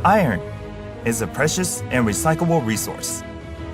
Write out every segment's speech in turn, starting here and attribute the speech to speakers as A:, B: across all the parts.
A: Iron is a precious and recyclable resource.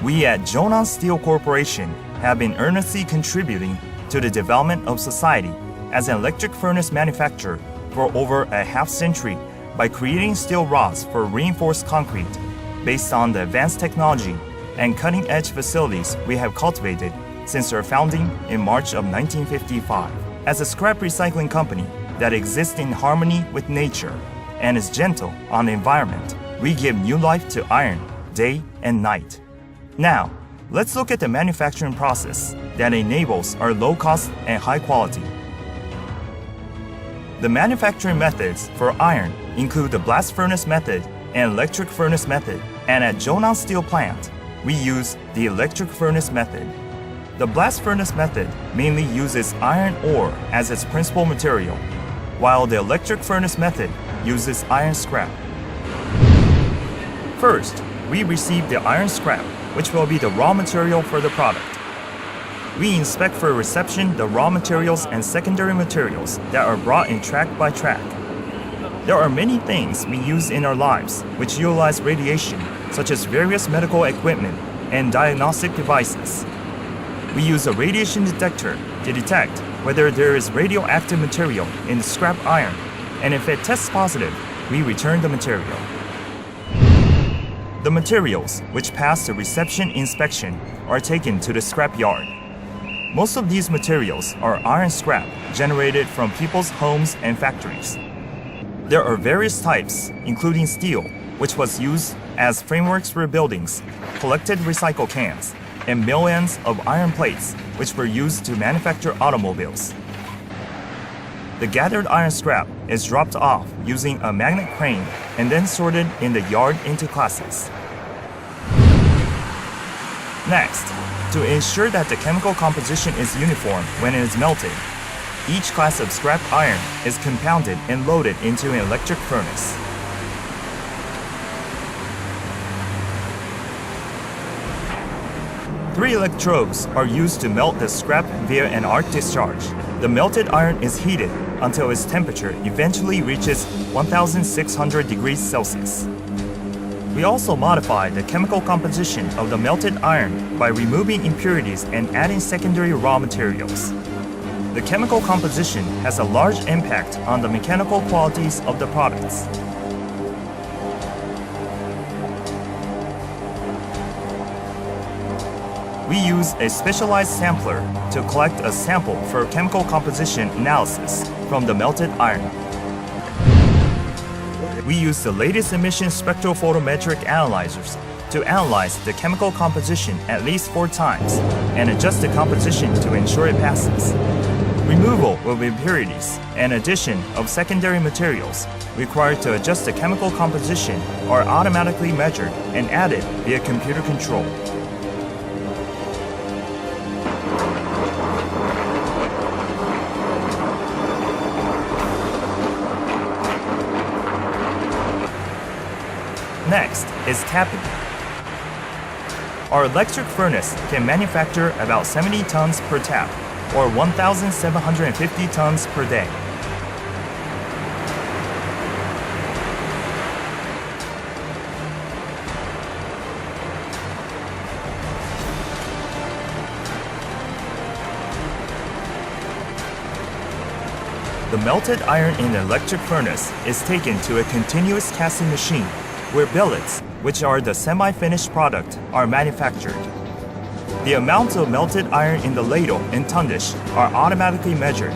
A: We at JHONAN Steel Corporation have been earnestly contributing to the development of society as an electric furnace manufacturer for over a half-century by creating steel rods for reinforced concrete based on the advanced technology and cutting-edge facilities we have cultivated since our founding in March of 1955. As a scrap recycling company that exists in harmony with nature and is gentle on the environment, we give new life to iron day and night. Now, let's look at the manufacturing process that enables our low cost and high quality. The manufacturing methods for iron include the blast furnace method and electric furnace method, and at JHONAN Steel Plant, we use the electric furnace method. The blast furnace method mainly uses iron ore as its principal material, while the electric furnace method uses iron scrap. First, we receive the iron scrap, which will be the raw material for the product. We inspect for reception the raw materials and secondary materials that are brought in track by track. There are many things we use in our lives which utilize radiation, such as various medical equipment and diagnostic devices. We use a radiation detector to detect whether there is radioactive material in the scrap iron, and if it tests positive, we return the material. The materials which pass the reception inspection are taken to the scrap yard. Most of these materials are iron scrap generated from people's homes and factories. There are various types, including steel, which was used as frameworks for buildings, collected recycle cans, and mill ends of iron plates, which were used to manufacture automobiles. The gathered iron scrap is dropped off using a magnet crane and then sorted in the yard into classes. Next, to ensure that the chemical composition is uniform when it is melted, each class of scrap iron is compounded and loaded into an electric furnace. Three electrodes are used to melt the scrap via an arc discharge. The melted iron is heated until its temperature eventually reaches 1600 degrees Celsius. We also modify the chemical composition of the melted iron by removing impurities and adding secondary raw materials. The chemical composition has a large impact on the mechanical qualities of the products. We use a specialized sampler to collect a sample for chemical composition analysis from the melted iron. We use the latest emission spectrophotometric analyzers to analyze the chemical composition at least 4 times and adjust the composition to ensure it passes. Removal of impurities and addition of secondary materials required to adjust the chemical composition are automatically measured and added via computer control. Next is tapping. Our electric furnace can manufacture about 70 tons per tap, or 1,750 tons per day. The melted iron in the electric furnace is taken to a continuous casting machine where billets, which are the semi-finished product, are manufactured. The amount of melted iron in the ladle and tundish are automatically measured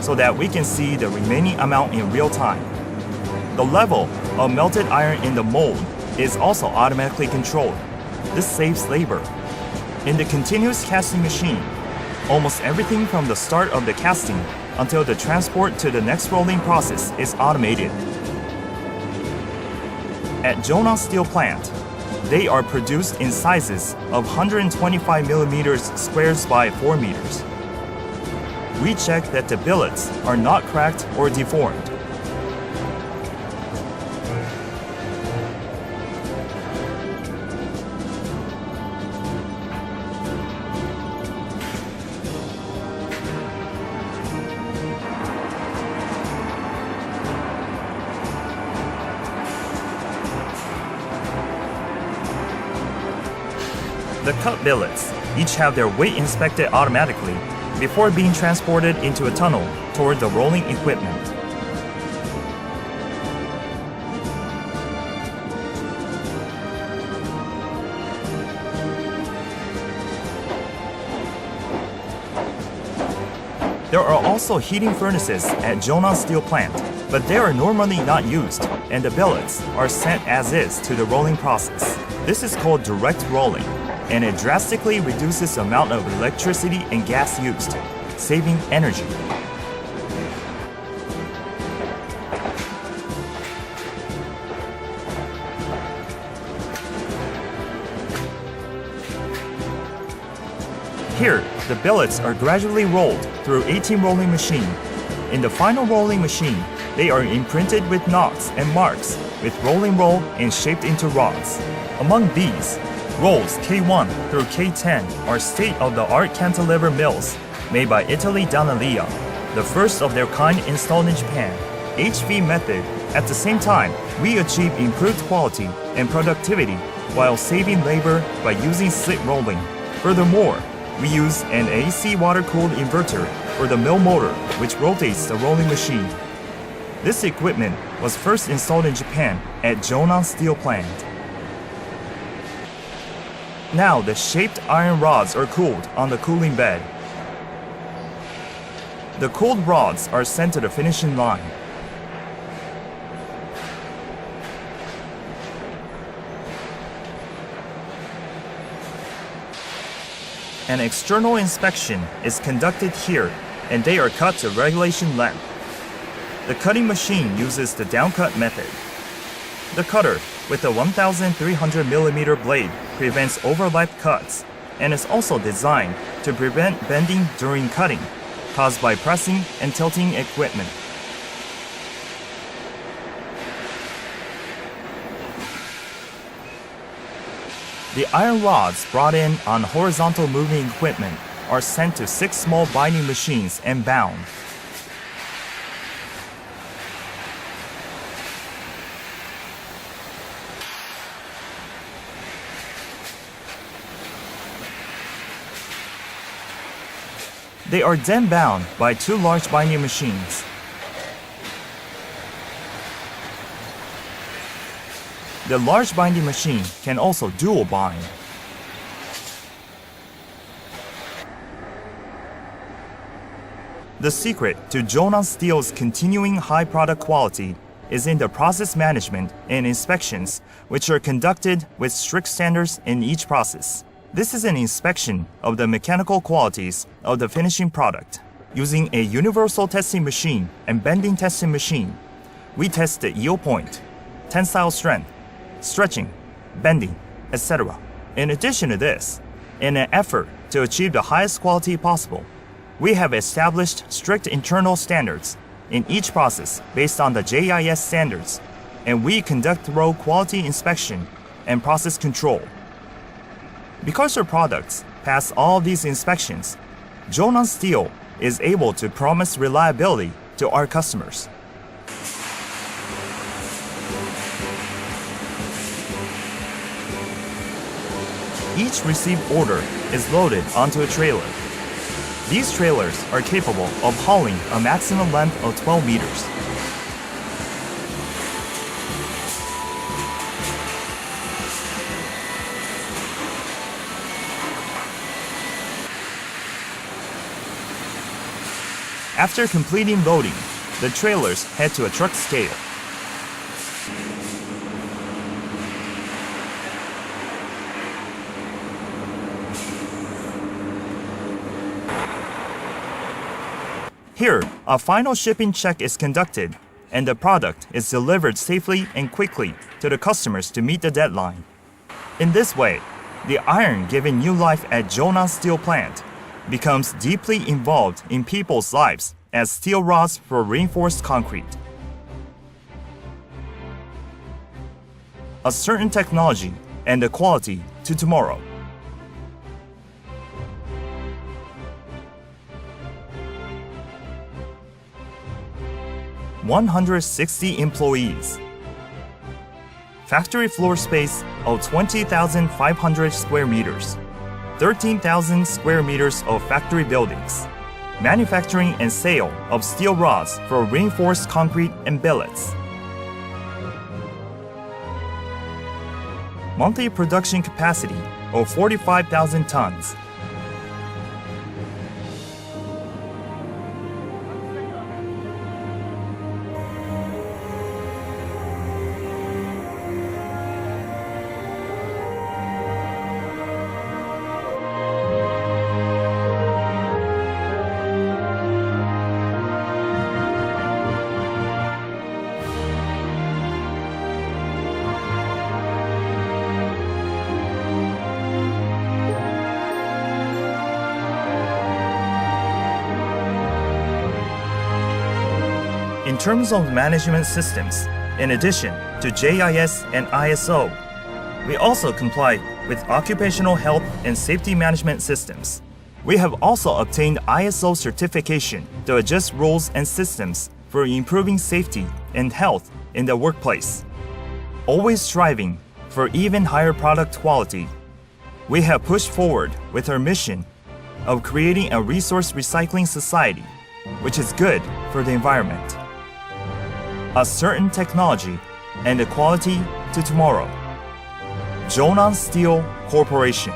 A: so that we can see the remaining amount in real time. The level of melted iron in the mold is also automatically controlled. This saves labor. In the continuous casting machine, almost everything from the start of the casting until the transport to the next rolling process is automated. At JHONAN Steel Plant, they are produced in sizes of 125 millimeters squares by 4 meters. We check that the billets are not cracked or deformed. The cut billets each have their weight inspected automatically before being transported into a tunnel toward the rolling equipment. There are also heating furnaces at JHONAN steel plant, but they are normally not used, and the billets are sent as is to the rolling process. This is called direct rolling, and it drastically reduces the amount of electricity and gas used, saving energy. Here, the billets are gradually rolled through 18 rolling machine. In the final rolling machine, they are imprinted with knots and marks with rolling roll and shaped into rods. Among these, rolls K1 through K10 are state-of-the-art cantilever mills made by Italy Danalia, the first of their kind installed in Japan. HV method. At the same time, we achieve improved quality and productivity while saving labor by using slit rolling. Furthermore, we use an AC water-cooled inverter for the mill motor, which rotates the rolling machine. This equipment was first installed in Japan at JHONAN steel plant. Now the shaped iron rods are cooled on the cooling bed. The cooled rods are sent to the finishing line. An external inspection is conducted here, and they are cut to regulation length. The cutting machine uses the downcut method. The cutter with a 1,300mm blade prevents overlapped cuts and is also designed to prevent bending during cutting caused by pressing and tilting equipment. The iron rods brought in on horizontal moving equipment are sent to 6 small binding machines and bound. They are then bound by 2 large binding machines. The large binding machine can also dual bind. The secret to JHONAN Steel's continuing high product quality is in the process management and inspections, which are conducted with strict standards in each process. This is an inspection of the mechanical qualities of the finishing product. Using a universal testing machine and bending testing machine, we test the yield point, tensile strength, stretching, bending, etc. In addition to this, in an effort to achieve the highest quality possible, we have established strict internal standards in each process based on the JIS standards, and we conduct thorough quality inspection and process control. Because our products pass all of these inspections, JHONAN Steel is able to promise reliability to our customers. Each received order is loaded onto a trailer. These trailers are capable of hauling a maximum length of 12 meters. After completing loading, the trailers head to a truck scale. Here, a final shipping check is conducted, and the product is delivered safely and quickly to the customers to meet the deadline. In this way, the iron given new life at JHONAN steel plant becomes deeply involved in people's lives as steel rods for reinforced concrete. A certain technology and the quality to tomorrow. 160 employees. Factory floor space of 20,500 square meters. 13,000 square meters of factory buildings, manufacturing and sale of steel rods for reinforced concrete and billets. Monthly production capacity of 45,000 tons. In terms of management systems, in addition to JIS and ISO, we also comply with occupational health and safety management systems. We have also obtained ISO certification to adjust rules and systems for improving safety and health in the workplace. Always striving for even higher product quality, we have pushed forward with our mission of creating a resource recycling society, which is good for the environment. A certain technology and equality to tomorrow. JHONAN Steel Corporation.